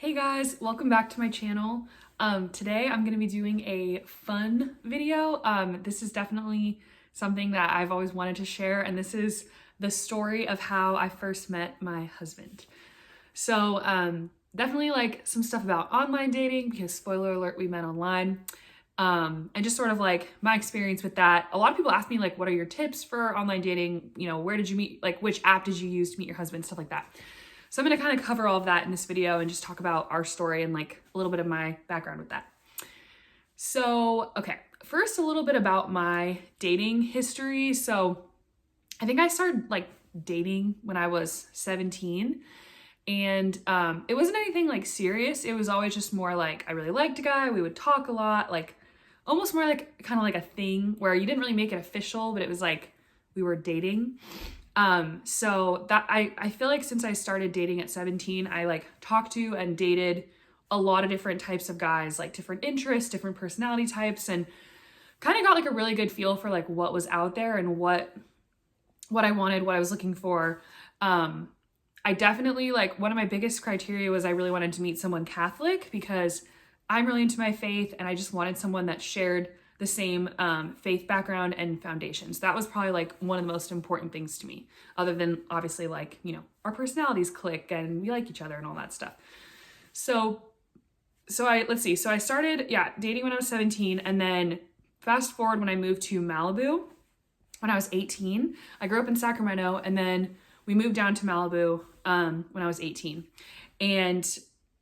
Hey guys, welcome back to my channel. Today I'm going to be doing a fun video. This is definitely something that I've always wanted to share, and this is the story of how I first met my husband. So definitely like some stuff about online dating, because spoiler alert, we met online. And just sort of like my experience with that. A lot of people ask me like, what are your tips for online dating? You know, where did you meet, like which app did you use to meet your husband, stuff like that. So I'm going to kind of cover all of that in this video and just talk about our story and like a little bit of my background with that. So, okay, first a little bit about my dating history. So I think I started like dating when I was 17, and it wasn't anything like serious. It was always just more like I really liked a guy. We would talk a lot, like almost more like kind of like a thing where you didn't really make it official, but it was like we were dating. So that I feel like since I started dating at 17, I like talked to and dated a lot of different types of guys, like different interests, different personality types, and kind of got like a really good feel for like what was out there and what I wanted, what I was looking for. I definitely like one of my biggest criteria was I really wanted to meet someone Catholic because I'm really into my faith and I just wanted someone that shared the same faith background and foundations. That was probably like one of the most important things to me, other than obviously like, you know, our personalities click and we like each other and all that stuff. So I started, dating when I was 17, and then fast forward when I moved to Malibu when I was 18. I grew up in Sacramento, and then we moved down to Malibu when I was 18. And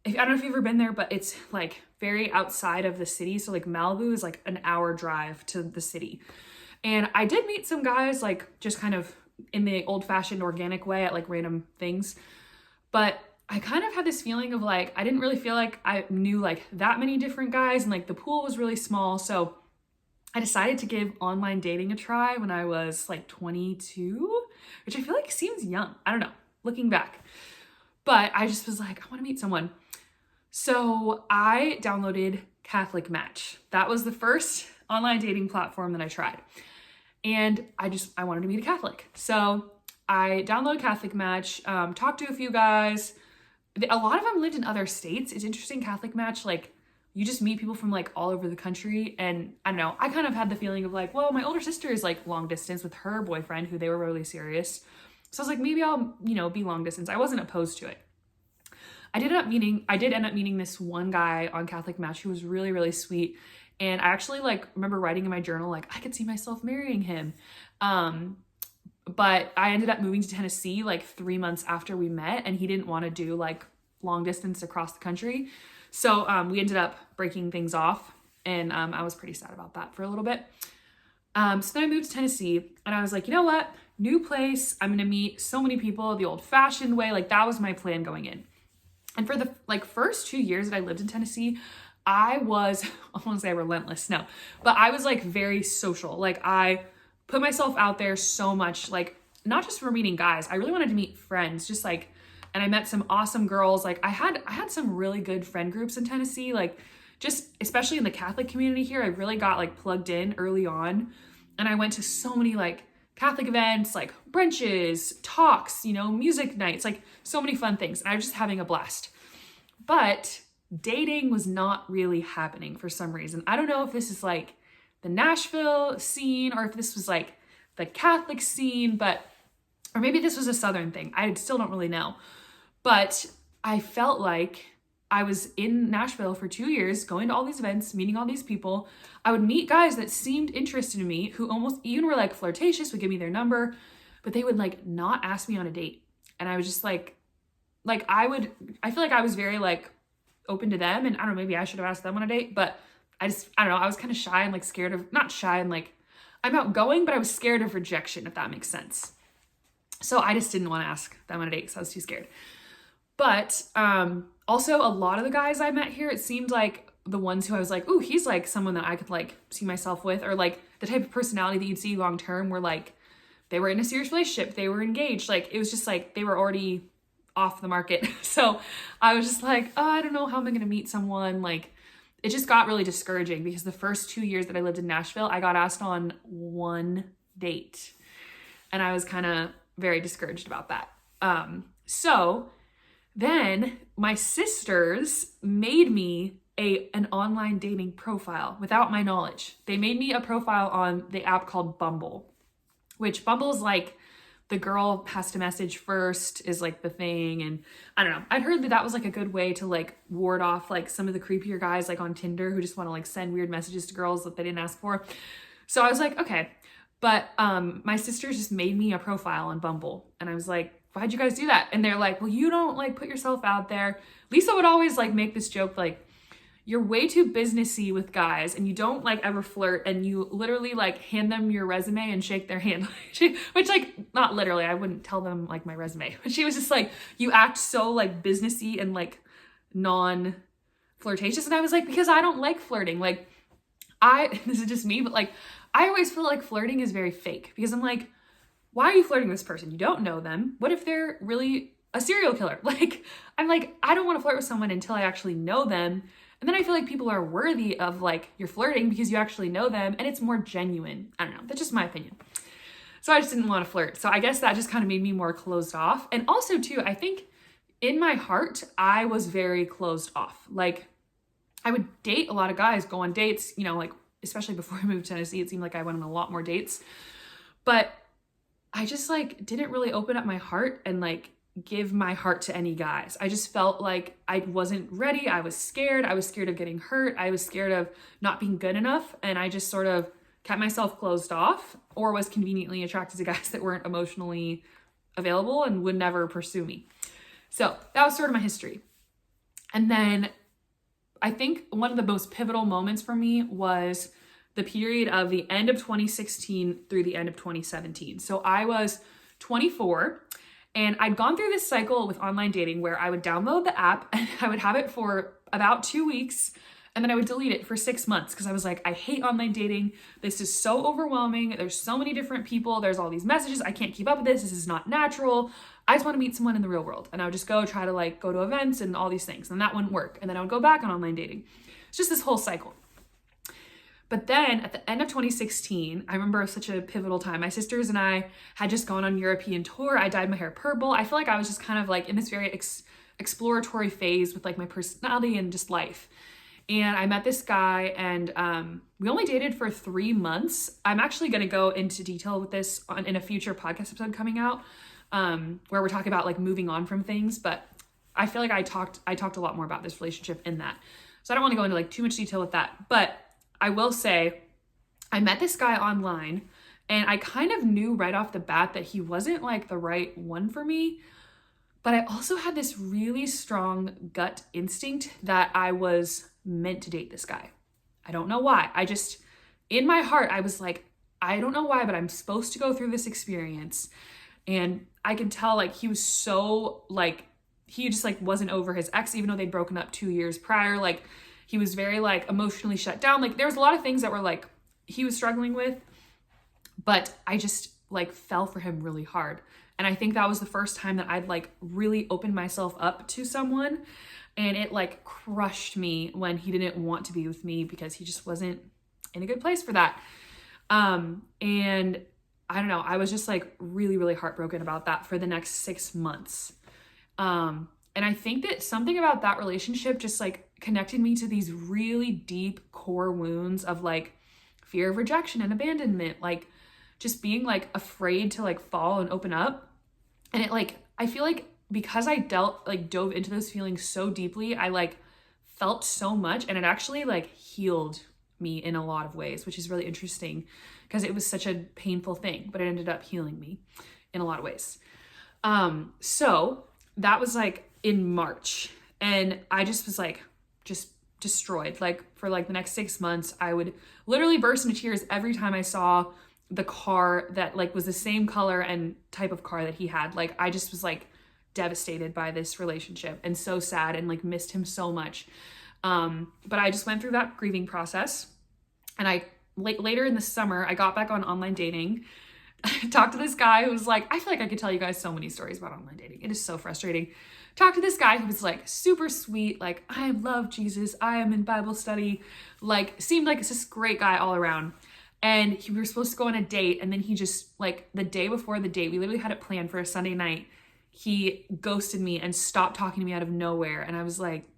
I don't know if you've ever been there, but it's like very outside of the city. So like Malibu is like an hour drive to the city. And I did meet some guys like just kind of in the old fashioned organic way at like random things. But I kind of had this feeling of like, I didn't really feel like I knew like that many different guys, and like the pool was really small. So I decided to give online dating a try when I was like 22, which I feel like seems young. I don't know, looking back. But I just was like, I want to meet someone. So I downloaded Catholic Match. That was the first online dating platform that I tried. And I wanted to meet a Catholic. So I downloaded Catholic Match, talked to a few guys. A lot of them lived in other states. It's interesting, Catholic Match, like you just meet people from like all over the country. And I don't know, I kind of had the feeling of like, well, my older sister is like long distance with her boyfriend who they were really serious. So I was like, maybe I'll, be long distance. I wasn't opposed to it. I did end up meeting this one guy on Catholic Match who was really, really sweet. And I actually like remember writing in my journal, like I could see myself marrying him. But I ended up moving to Tennessee like 3 months after we met, and he didn't want to do like long distance across the country. So we ended up breaking things off, and I was pretty sad about that for a little bit. So then I moved to Tennessee, and I was like, you know what? New place. I'm going to meet so many people the old fashioned way. Like that was my plan going in. And for the like first 2 years that I lived in Tennessee, I was, I won't say relentless, no, but I was like very social. Like I put myself out there so much, like not just for meeting guys. I really wanted to meet friends, just like, and I met some awesome girls. Like I had some really good friend groups in Tennessee, like just especially in the Catholic community here. I really got like plugged in early on, and I went to so many like Catholic events, like brunches, talks, music nights, like so many fun things. And I was just having a blast. But dating was not really happening for some reason. I don't know if this is like the Nashville scene or if this was like the Catholic scene, or maybe this was a Southern thing. I still don't really know. But I felt like I was in Nashville for 2 years, going to all these events, meeting all these people. I would meet guys that seemed interested in me, who almost even were like flirtatious, would give me their number, but they would like not ask me on a date. And I was just like I feel like I was very like open to them, and I don't know, maybe I should have asked them on a date, but I don't know, I was kind of shy and like scared of, not shy and like I'm outgoing, but I was scared of rejection, if that makes sense. So I just didn't want to ask them on a date because I was too scared. But also a lot of the guys I met here, it seemed like the ones who I was like, ooh, he's like someone that I could like see myself with, or like the type of personality that you'd see long term were like, they were in a serious relationship, they were engaged. Like it was just like, they were already off the market. So I was just like, oh, I don't know how am I going to meet someone. Like it just got really discouraging because the first 2 years that I lived in Nashville, I got asked on one date, and I was kind of very discouraged about that. So Then my sisters made me an online dating profile without my knowledge. They made me a profile on the app called Bumble, which Bumble is like the girl has to message first is like the thing. And I don't know. I'd heard that was like a good way to like ward off like some of the creepier guys like on Tinder who just want to like send weird messages to girls that they didn't ask for. So I was like, okay. But my sisters just made me a profile on Bumble. And I was like, why'd you guys do that? And they're like, well, you don't like put yourself out there. Lisa would always like make this joke like, you're way too businessy with guys and you don't like ever flirt, and you literally like hand them your resume and shake their hand. Which like, not literally, I wouldn't tell them like my resume, but she was just like, you act so like businessy and like non-flirtatious. And I was like, because I don't like flirting. Like this is just me, but like, I always feel like flirting is very fake because I'm like, why are you flirting with this person? You don't know them. What if they're really a serial killer? Like, I'm like, I don't want to flirt with someone until I actually know them. And then I feel like people are worthy of like you're flirting because you actually know them and it's more genuine. I don't know. That's just my opinion. So I just didn't want to flirt. So I guess that just kind of made me more closed off. And also too, I think in my heart, I was very closed off. Like I would date a lot of guys, go on dates, you know, like especially before I moved to Tennessee, it seemed like I went on a lot more dates. But I just like didn't really open up my heart and like give my heart to any guys. I just felt like I wasn't ready. I was scared. I was scared of getting hurt. I was scared of not being good enough. And I just sort of kept myself closed off or was conveniently attracted to guys that weren't emotionally available and would never pursue me. So that was sort of my history. And then I think one of the most pivotal moments for me was the period of the end of 2016 through the end of 2017. So I was 24 and I'd gone through this cycle with online dating where I would download the app and I would have it for about 2 weeks and then I would delete it for 6 months because I was like, I hate online dating. This is so overwhelming. There's so many different people. There's all these messages. I can't keep up with this. This is not natural. I just want to meet someone in the real world. And I would just try to like go to events and all these things. And that wouldn't work. And then I would go back on online dating. It's just this whole cycle. But then at the end of 2016, I remember it was such a pivotal time. My sisters and I had just gone on European tour. I dyed my hair purple. I feel like I was just kind of like in this very exploratory phase with like my personality and just life. And I met this guy and we only dated for 3 months. I'm actually going to go into detail with this in a future podcast episode coming out where we're talking about like moving on from things. But I feel like I talked a lot more about this relationship in that. So I don't want to go into like too much detail with that. But I will say I met this guy online and I kind of knew right off the bat that he wasn't like the right one for me. But I also had this really strong gut instinct that I was meant to date this guy. I don't know why. In my heart, I was like, I don't know why, but I'm supposed to go through this experience. And I could tell like he was so like, he just like wasn't over his ex, even though they'd broken up 2 years prior. Like he was very like emotionally shut down. Like there was a lot of things that were like, he was struggling with, but I just like fell for him really hard. And I think that was the first time that I'd like really opened myself up to someone. And it like crushed me when he didn't want to be with me because he just wasn't in a good place for that. And I don't know, I was just like really, really heartbroken about that for the next 6 months. And I think that something about that relationship just like connected me to these really deep core wounds of like fear of rejection and abandonment, like just being like afraid to like fall and open up. And it like, I feel like because I dove into those feelings so deeply, I like felt so much and it actually like healed me in a lot of ways, which is really interesting because it was such a painful thing, but it ended up healing me in a lot of ways. So that was like in March and I just was like, just destroyed. Like for like the next 6 months, I would literally burst into tears every time I saw the car that like was the same color and type of car that he had. Like I just was like devastated by this relationship and so sad and like missed him so much. But I just went through that grieving process and I later in the summer, I got back on online dating. I talked to this guy who was like, I feel like I could tell you guys so many stories about online dating. It is so frustrating. Talked to this guy who was like super sweet. Like, I love Jesus. I am in Bible study. Like seemed like it's this great guy all around. And we were supposed to go on a date. And then he just like the day before the date, we literally had it planned for a Sunday night. he ghosted me and stopped talking to me out of nowhere. And I was like,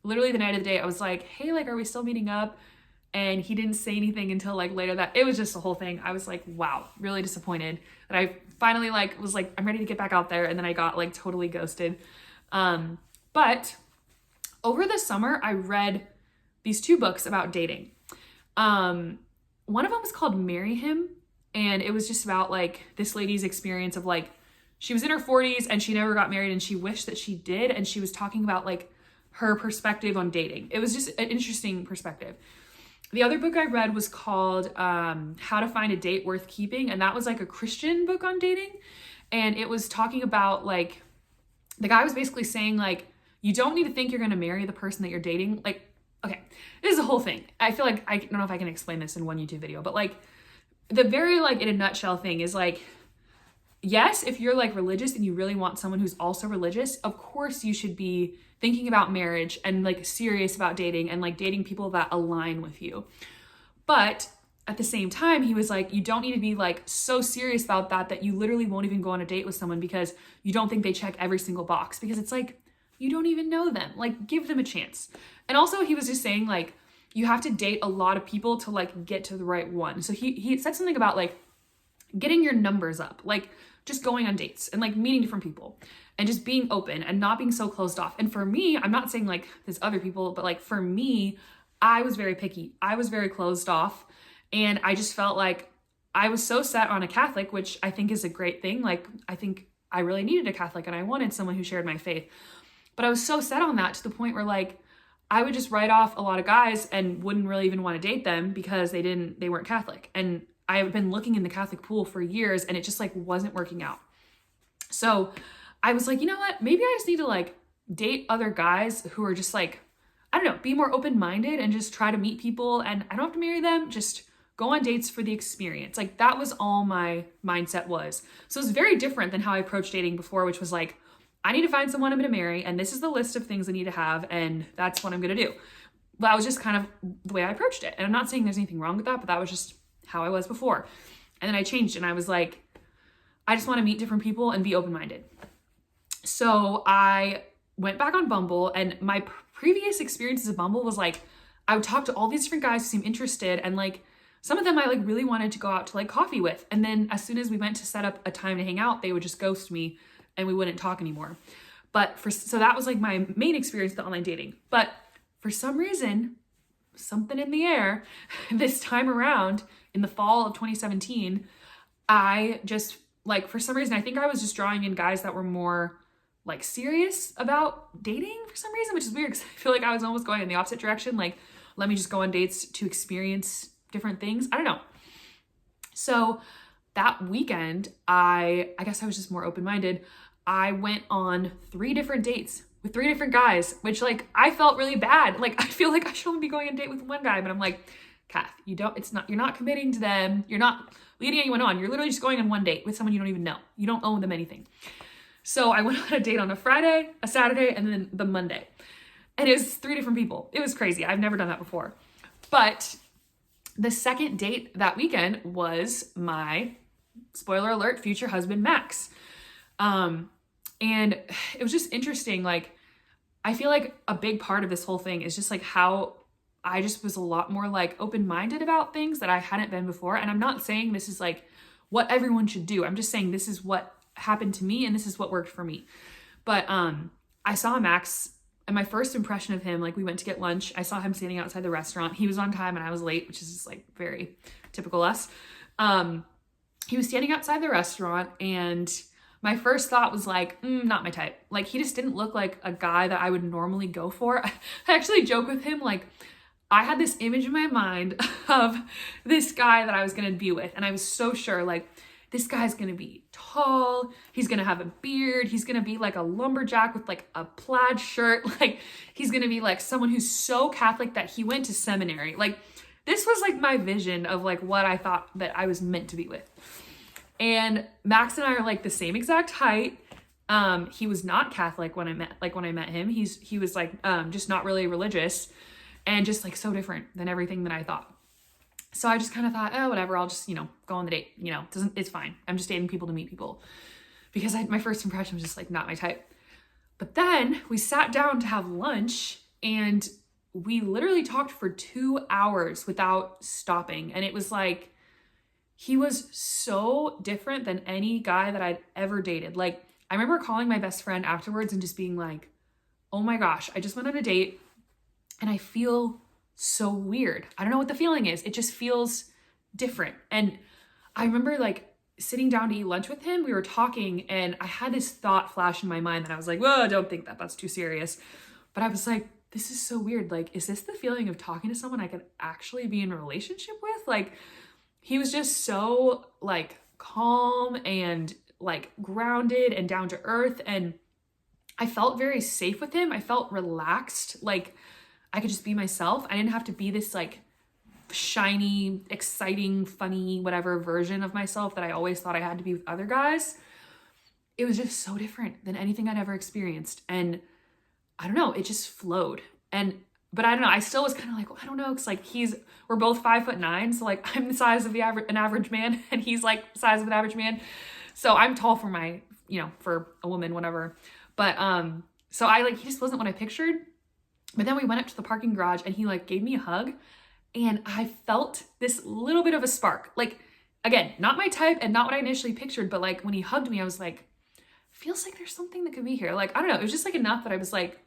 literally the night of the day, I was like, hey, like, are we still meeting up? And he didn't say anything until like later that, it was just the whole thing. I was like, wow, really disappointed. And I finally like was like, I'm ready to get back out there. And then I got like totally ghosted. But over the summer, I read these 2 books about dating. One of them was called Marry Him. And it was just about like this lady's experience of like, she was in her 40s and she never got married and she wished that she did. And she was talking about like her perspective on dating. It was just an interesting perspective. The other book I read was called How to Find a Date Worth Keeping. And that was like a Christian book on dating. And it was talking about like, the guy was basically saying like, you don't need to think you're going to marry the person that you're dating. Like, okay, this is a whole thing. I feel like, I don't know if I can explain this in one YouTube video, but like the very like in a nutshell thing is like, yes, if you're like religious and you really want someone who's also religious, of course you should be thinking about marriage and like serious about dating and like dating people that align with you. But at the same time, he was like, you don't need to be like so serious about that you literally won't even go on a date with someone because you don't think they check every single box, because it's like, you don't even know them. Like, give them a chance. And also he was just saying like, you have to date a lot of people to like get to the right one. So he said something about like getting your numbers up, like just going on dates and like meeting different people and just being open and not being so closed off. And for me, I'm not saying like there's other people, but like for me, I was very picky. I was very closed off. And I just felt like I was so set on a Catholic, which I think is a great thing. Like, I think I really needed a Catholic and I wanted someone who shared my faith. But I was so set on that to the point where like, I would just write off a lot of guys and wouldn't really even want to date them because they weren't Catholic. And I have been looking in the Catholic pool for years and it just like wasn't working out. So I was like, you know what? Maybe I just need to like date other guys who are just like, I don't know, be more open-minded and just try to meet people. And I don't have to marry them, just go on dates for the experience. Like that was all my mindset was. So it was very different than how I approached dating before, which was like, I need to find someone I'm going to marry. And this is the list of things I need to have. And that's what I'm going to do. But that was just kind of the way I approached it. And I'm not saying there's anything wrong with that, but that was just how I was before. And then I changed and I was like, I just want to meet different people and be open-minded. So I went back on Bumble, and my previous experiences of Bumble was like, I would talk to all these different guys who seemed interested, and like some of them I like really wanted to go out to like coffee with. And then as soon as we went to set up a time to hang out, they would just ghost me and we wouldn't talk anymore. So that was like my main experience with online dating. But for some reason, something in the air this time around in the fall of 2017, I just like, for some reason, I think I was just drawing in guys that were more like serious about dating for some reason, which is weird because I feel like I was almost going in the opposite direction. Like, let me just go on dates to experience different things. I don't know. So that weekend, I guess I was just more open-minded. I went on 3 different dates with 3 different guys, which like, I felt really bad. Like, I feel like I should only be going on a date with one guy, but I'm like, Kath, you're not committing to them. You're not leading anyone on. You're literally just going on one date with someone you don't even know. You don't owe them anything. So I went on a date on a Friday, a Saturday, and then the Monday. And it was 3 different people. It was crazy. I've never done that before. But the second date that weekend was my, spoiler alert, future husband, Max. And it was just interesting. Like, I feel like a big part of this whole thing is just like how I just was a lot more like open-minded about things that I hadn't been before. And I'm not saying this is like what everyone should do. I'm just saying this is what happened to me and this is what worked for me. But I saw Max, and my first impression of him, like we went to get lunch. I saw him standing outside the restaurant. He was on time and I was late, which is just like very typical us. He was standing outside the restaurant and my first thought was like, not my type. Like, he just didn't look like a guy that I would normally go for. I actually joke with him, like, I had this image in my mind of this guy that I was going to be with. And I was so sure, like, this guy's going to be tall. He's going to have a beard. He's going to be like a lumberjack with like a plaid shirt. Like, he's going to be like someone who's so Catholic that he went to seminary. Like, this was like my vision of like what I thought that I was meant to be with. And Max and I are like the same exact height. He was not Catholic when I met him. He was like, just not really religious and just like so different than everything that I thought. So I just kind of thought, oh, whatever. I'll just, go on the date, it's fine. I'm just dating people to meet people. because my first impression was just like not my type. But then we sat down to have lunch and we literally talked for 2 hours without stopping. And it was like, he was so different than any guy that I'd ever dated. Like, I remember calling my best friend afterwards and just being like, oh my gosh, I just went on a date and I feel so weird. I don't know what the feeling is. It just feels different. And I remember like sitting down to eat lunch with him, we were talking and I had this thought flash in my mind that I was like, whoa, don't think that, that's too serious. But I was like, this is so weird. Like, is this the feeling of talking to someone I could actually be in a relationship with? Like, he was just so like calm and like grounded and down to earth. And I felt very safe with him. I felt relaxed. Like I could just be myself. I didn't have to be this like shiny, exciting, funny, whatever version of myself that I always thought I had to be with other guys. It was just so different than anything I'd ever experienced. And I don't know, it just flowed. But I don't know, I still was kind of like, well, I don't know, cause like we're both 5'9", so like I'm the size of an average man and he's like the size of an average man. So I'm tall for for a woman, whatever. But so he just wasn't what I pictured. But then we went up to the parking garage and he like gave me a hug and I felt this little bit of a spark. Like, again, not my type and not what I initially pictured, but like when he hugged me, I was like, feels like there's something that could be here. Like, I don't know, it was just like enough that I was like,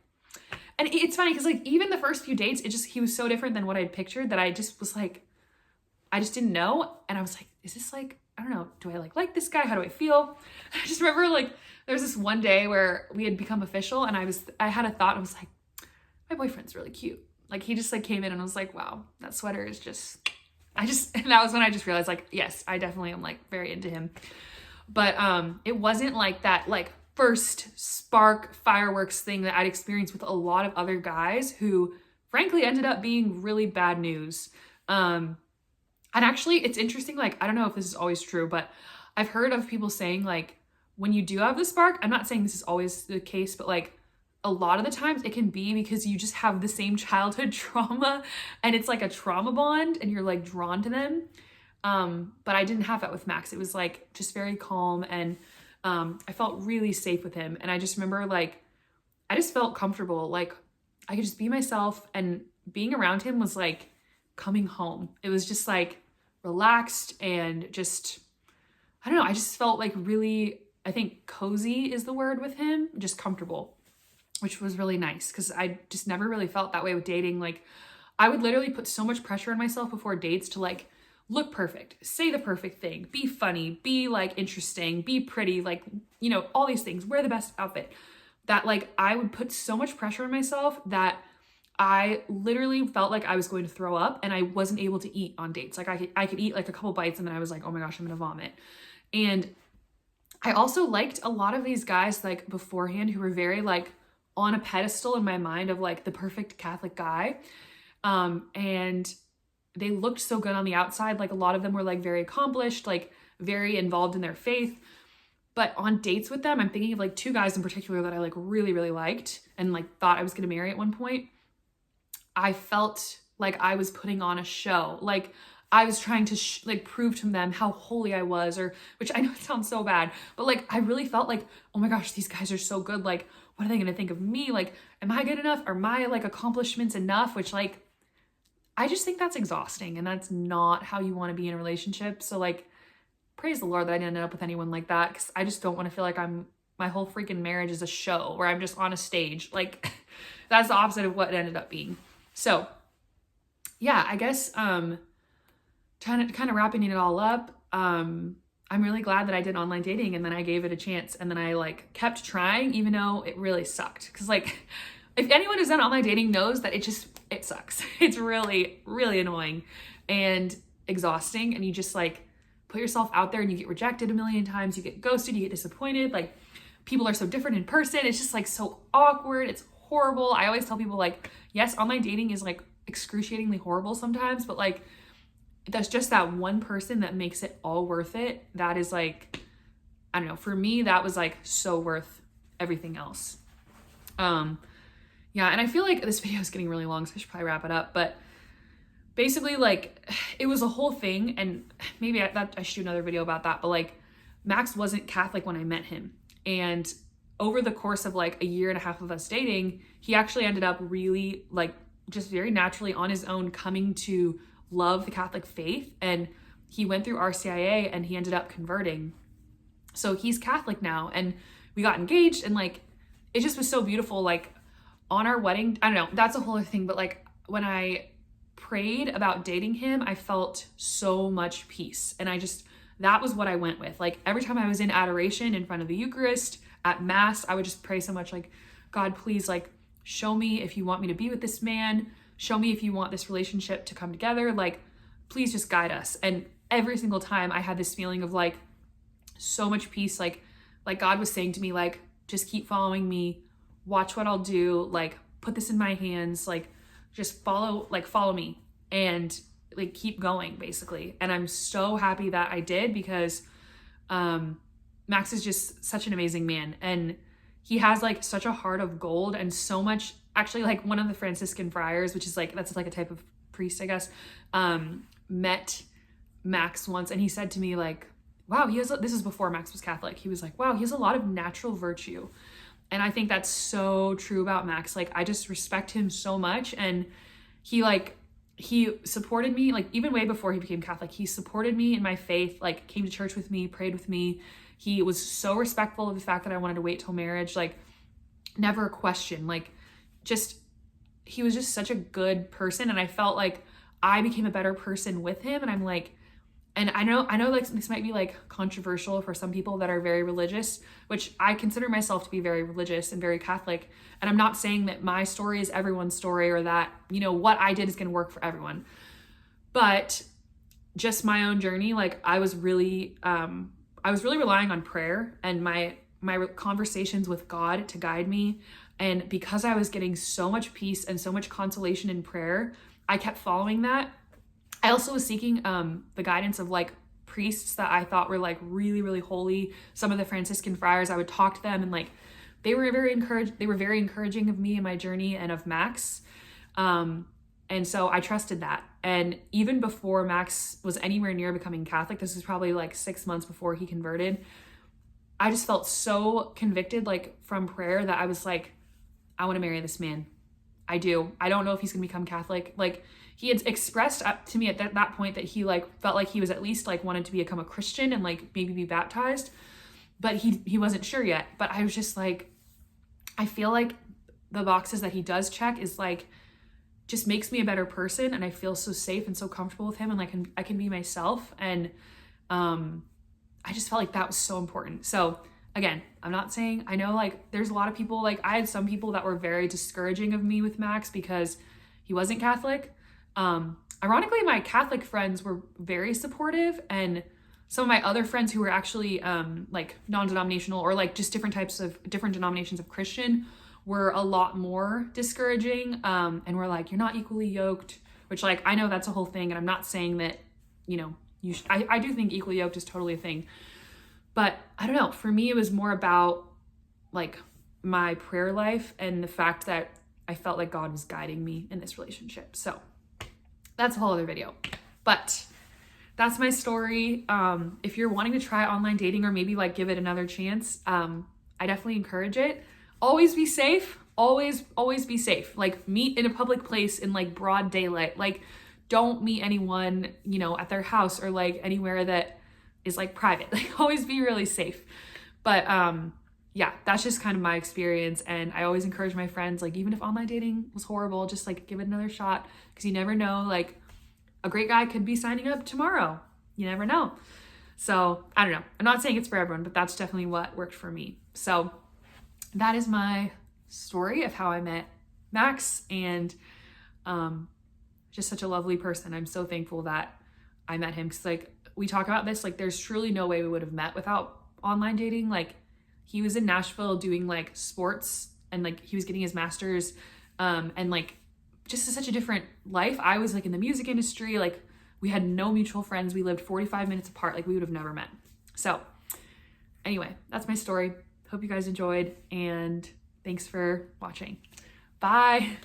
and it's funny because like even the first few dates, he was so different than what I'd pictured that I just was like, I just didn't know. And I was like, is this like, I don't know, do I like this guy? How do I feel? I just remember like there was this one day where we had become official and I had a thought. I was like, my boyfriend's really cute. Like he just like came in and I was like, wow, that sweater is just, and that was when I just realized like, yes, I definitely am like very into him. But it wasn't like that like first spark fireworks thing that I'd experienced with a lot of other guys who frankly ended up being really bad news. And actually it's interesting, like, I don't know if this is always true, but I've heard of people saying like, when you do have the spark, I'm not saying this is always the case, but like a lot of the times it can be because you just have the same childhood trauma and it's like a trauma bond and you're like drawn to them. But I didn't have that with Max. It was like just very calm and I felt really safe with him. And I just remember like, I just felt comfortable. Like I could just be myself and being around him was like coming home. It was just like relaxed and just, I don't know. I just felt like really, I think cozy is the word with him, just comfortable, which was really nice because I just never really felt that way with dating. Like I would literally put so much pressure on myself before dates to like look perfect, say the perfect thing, be funny, be like interesting, be pretty, like, all these things, wear the best outfit. That like I would put so much pressure on myself that I literally felt like I was going to throw up and I wasn't able to eat on dates. Like I could eat like a couple bites and then I was like, oh my gosh, I'm gonna vomit. And I also liked a lot of these guys like beforehand who were very like on a pedestal in my mind of like the perfect Catholic guy. And they looked so good on the outside. Like a lot of them were like very accomplished, like very involved in their faith. But on dates with them, I'm thinking of like 2 guys in particular that I like really, really liked and like thought I was going to marry at one point. I felt like I was putting on a show. Like I was trying to like prove to them how holy I was, or which I know it sounds so bad, but like I really felt like, oh my gosh, these guys are so good. Like, what are they going to think of me? Like, am I good enough? Are my like accomplishments enough? Which like, I just think that's exhausting and that's not how you want to be in a relationship. So like, praise the Lord that I didn't end up with anyone like that, because I just don't want to feel like my whole freaking marriage is a show where I'm just on a stage. Like that's the opposite of what it ended up being. So yeah, I guess kind of wrapping it all up, I'm really glad that I did online dating and then I gave it a chance and then I like kept trying even though it really sucked. Because like if anyone who's done online dating knows that it sucks. It's really, really annoying and exhausting. And you just like put yourself out there and you get rejected a million times. You get ghosted, you get disappointed. Like people are so different in person. It's just like so awkward. It's horrible. I always tell people like, yes, online dating is like excruciatingly horrible sometimes, but like that's just that one person that makes it all worth it. That is like, I don't know, for me, that was like so worth everything else. Yeah, and I feel like this video is getting really long, so I should probably wrap it up. But basically, like, it was a whole thing, and maybe I should do another video about that. But like, Max wasn't Catholic when I met him. And over the course of like a year and a half of us dating, he actually ended up really like just very naturally on his own coming to love the Catholic faith. And he went through RCIA and he ended up converting. So he's Catholic now, and we got engaged, and like it just was so beautiful. Like on our wedding, I don't know, that's a whole other thing, but like when I prayed about dating him, I felt so much peace. And that was what I went with. Like every time I was in adoration in front of the Eucharist, at Mass, I would just pray so much like, God, please like show me if you want me to be with this man. Show me if you want this relationship to come together. Like, please just guide us. And every single time I had this feeling of like so much peace. Like God was saying to me, like, just keep following me, watch what I'll do, like put this in my hands, like just follow me and like keep going basically. And I'm so happy that I did, because Max is just such an amazing man, and he has like such a heart of gold, and so much, actually like one of the Franciscan friars, which is like, that's like a type of priest, I guess, met Max once, and he said to me like, wow, this is before Max was Catholic. He was like, wow, he has a lot of natural virtue. And I think that's so true about Max. Like, I just respect him so much. And he supported me, like even way before he became Catholic, he supported me in my faith, like came to church with me, prayed with me. He was so respectful of the fact that I wanted to wait till marriage, like never a question, like he was just such a good person. And I felt like I became a better person with him. And I'm like, and I know like this might be like controversial for some people that are very religious, which I consider myself to be very religious and very Catholic. And I'm not saying that my story is everyone's story, or that, you know, what I did is going to work for everyone. But just my own journey, like I was really relying on prayer and my conversations with God to guide me. And because I was getting so much peace and so much consolation in prayer, I kept following that. I also was seeking the guidance of like priests that I thought were like really, really holy. Some of the Franciscan friars, I would talk to them, and like they were very encouraging of me and my journey and of Max. And so I trusted that. And even before Max was anywhere near becoming Catholic, this was probably like 6 months before he converted, I just felt so convicted like from prayer that I was like, I want to marry this man. I do. I don't know if he's going to become Catholic. Like he had expressed up to me at that point that he like felt like he was at least like wanted to become a Christian and like maybe be baptized, but he wasn't sure yet. But I was just like, I feel like the boxes that he does check is like, just makes me a better person. And I feel so safe and so comfortable with him, and like I can be myself. And I just felt like that was so important. So again, I'm not saying, I know like there's a lot of people, like I had some people that were very discouraging of me with Max because he wasn't Catholic. Ironically, my Catholic friends were very supportive, and some of my other friends who were actually like non-denominational or like just different denominations of Christian were a lot more discouraging, and were like, you're not equally yoked, which like, I know that's a whole thing. And I'm not saying that, you know, I do think equally yoked is totally a thing, but I don't know. For me, it was more about like my prayer life and the fact that I felt like God was guiding me in this relationship. So that's a whole other video, but that's my story. If you're wanting to try online dating or maybe like give it another chance, I definitely encourage it. Always be safe. Always be safe. Like meet in a public place in like broad daylight. Like don't meet anyone, you know, at their house or like anywhere that is like private. Like always be really safe. But yeah, that's just kind of my experience. And I always encourage my friends, like even if online dating was horrible, just like give it another shot, because you never know, like a great guy could be signing up tomorrow. You never know. So I don't know. I'm not saying it's for everyone, but that's definitely what worked for me. So that is my story of how I met Max, and just such a lovely person. I'm so thankful that I met him, because like we talk about this, like there's truly no way we would have met without online dating. Like he was in Nashville doing like sports, and like he was getting his master's, and like just such a different life. I was like in the music industry, like we had no mutual friends. We lived 45 minutes apart. Like we would have never met. So anyway, that's my story. Hope you guys enjoyed, and thanks for watching. Bye.